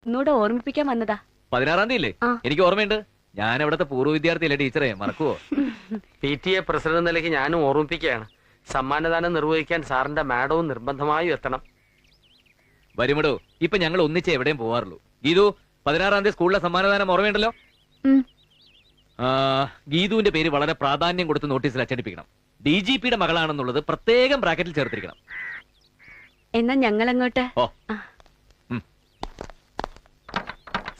ഒന്നുകൂടെ ഓർമ്മിപ്പിക്കാൻ വന്നതാ. 16-ാം തീയതി അല്ലേ? എനിക്ക് ഓർമ്മയുണ്ട്. ഞാൻ അവിടുത്തെ പൂർവ്വ വിദ്യാർത്ഥിയല്ലേ ടീച്ചറെ, മറക്കുവോ? PTA പ്രസിഡന്റ് നിലയ്ക്ക് ഞാനും ഓർമ്മിപ്പിക്കുകയാണ്. സമ്മാനദാനം നിർവഹിക്കാൻ സാറിന്റെ മാഡവും നിർബന്ധമായും എത്തണം. വരുമടോ, ഇപ്പൊ ഞങ്ങൾ ഒന്നിച്ച് എവിടെയും പോവാറുള്ളൂ. ഗീതു, 16-ാം തീയതി സ്കൂളിലെ സമ്മാനദാനം ഓർമ്മയുണ്ടല്ലോ. ഗീതുവിന്റെ പേര് വളരെ പ്രാധാന്യം കൊടുത്ത് നോട്ടീസിൽ അച്ചടിപ്പിക്കണം. DGPയുടെ മകളാണെന്നുള്ളത് പ്രത്യേകം ബ്രാക്കറ്റിൽ ചേർത്തിരിക്കണം. എന്നാ ഞങ്ങൾ അങ്ങോട്ട്.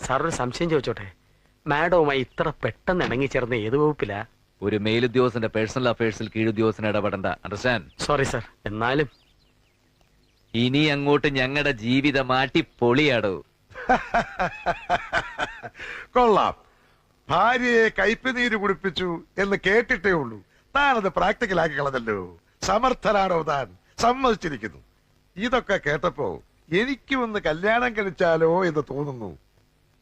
സാർ ഒരു സംശയം ചോദിച്ചോട്ടെ, മാഡവുമായി ഇത്ര പെട്ടെന്ന് ഇണങ്ങിച്ചേർന്ന് ഏത് വകുപ്പിലാ? ഒരു മേലുദ്യോഗസ്ഥന്റെ പേഴ്സണൽ അഫയേഴ്സിൽ കീഴുദ്യോഗസ്ഥന് ഇടപെടണ്ട. അണ്ടർസ്റ്റാൻഡ്? Sorry sir. എന്നാലും ഇനി അങ്ങോട്ട് ഞങ്ങളുടെ ജീവിതം മാറ്റി പൊളിയാടോ. കൊള്ളാം. ഭാര്യയെ കയ്പുനീര് കുടിപ്പിച്ചു എന്ന് കേട്ടിട്ടേ ഉള്ളൂ. താനത് പ്രാക്ടിക്കലാക്കി കളഞ്ഞല്ലോ. സമർത്ഥനാണോ താൻ? സമ്മതിച്ചിരിക്കുന്നു. ഇതൊക്കെ കേട്ടപ്പോ എനിക്കും ഒന്ന് കല്യാണം കഴിച്ചാലോ എന്ന് തോന്നുന്നു.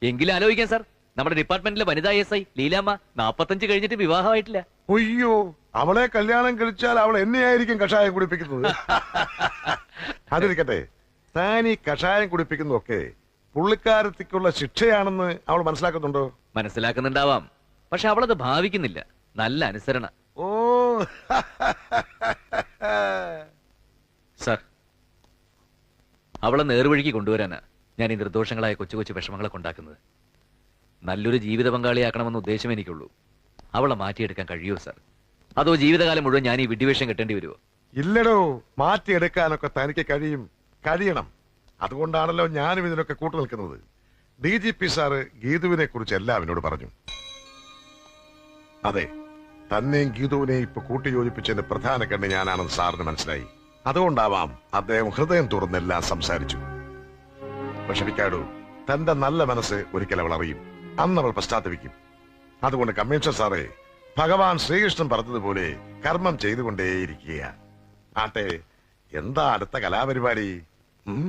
എങ്കിലും ആലോചിക്കാം സാർ. നമ്മുടെ ഡിപ്പാർട്ട്മെന്റിലെ വനിതാ SI ലീലാമ്മ 45 കഴിഞ്ഞിട്ട് വിവാഹമായിട്ടില്ല. ഒയ്യോ, അവളെ കല്യാണം കഴിച്ചാൽ അവൾ എന്നെയായിരിക്കും കഷായം കുടിപ്പിക്കുന്നത്. അതിരിക്കട്ടെ, താൻ ഈ കഷായം കുടിപ്പിക്കുന്നതൊക്കെ പുള്ളിക്കാരത്തിക്കുള്ള ശിക്ഷയാണെന്ന് അവൾ മനസ്സിലാക്കുന്നുണ്ടോ? മനസ്സിലാക്കുന്നുണ്ടാവാം, പക്ഷെ അവളത് ഭാവിക്കുന്നില്ല. നല്ല അനുസരണ. ഓ സാർ, അവളെ നേർവഴിക്ക് കൊണ്ടുവരാനാ ഞാൻ ഈ നിർദോഷങ്ങളായ കൊച്ചു കൊച്ചു വിഷമങ്ങളെ കൊണ്ടാക്കുന്നത്. നല്ലൊരു ജീവിത പങ്കാളിയാക്കണമെന്ന ഉദ്ദേശം എനിക്കുള്ളൂ. അവളെ മാറ്റിയെടുക്കാൻ കഴിയുമോ സാർ? അതോ ജീവിതകാലം മുഴുവൻ ഞാൻ ഈ വിഡ്ഢിവേഷം കെട്ടേണ്ടി വരുമോ? ഇല്ലടോ, മാറ്റിയെടുക്കാനൊക്കെ തനിക്ക് കഴിയണം. അതുകൊണ്ടാണല്ലോ ഞാനും ഇതിനൊക്കെ കൂട്ടുനിൽക്കുന്നത്. DGP സാറ് ഗീതുവിനെ കുറിച്ച് എല്ലാം എന്നോട് പറഞ്ഞു. അതെ, തന്നെയും ഗീതുവിനെയും ഇപ്പൊ കൂട്ടിയോജിപ്പിച്ചതിന്റെ പ്രധാന കണ്ണ് ഞാനാണെന്ന് സാറിന് മനസ്സിലായി. അതുകൊണ്ടാവാം അദ്ദേഹം ഹൃദയം തുറന്നെല്ലാം സംസാരിച്ചു. വിഷമിക്കാടൂ, തന്റെ നല്ല മനസ്സ് ഒരിക്കൽ അവൾ അറിയും. അന്ന് അവൾ പശ്ചാത്തപിക്കും. അതുകൊണ്ട് കമ്മീഷണർ സാറേ, ഭഗവാൻ ശ്രീകൃഷ്ണൻ പറഞ്ഞതുപോലെ കർമ്മം ചെയ്തുകൊണ്ടേയിരിക്കുക. ആട്ടെ, എന്താ അടുത്ത കലാപരിപാടി?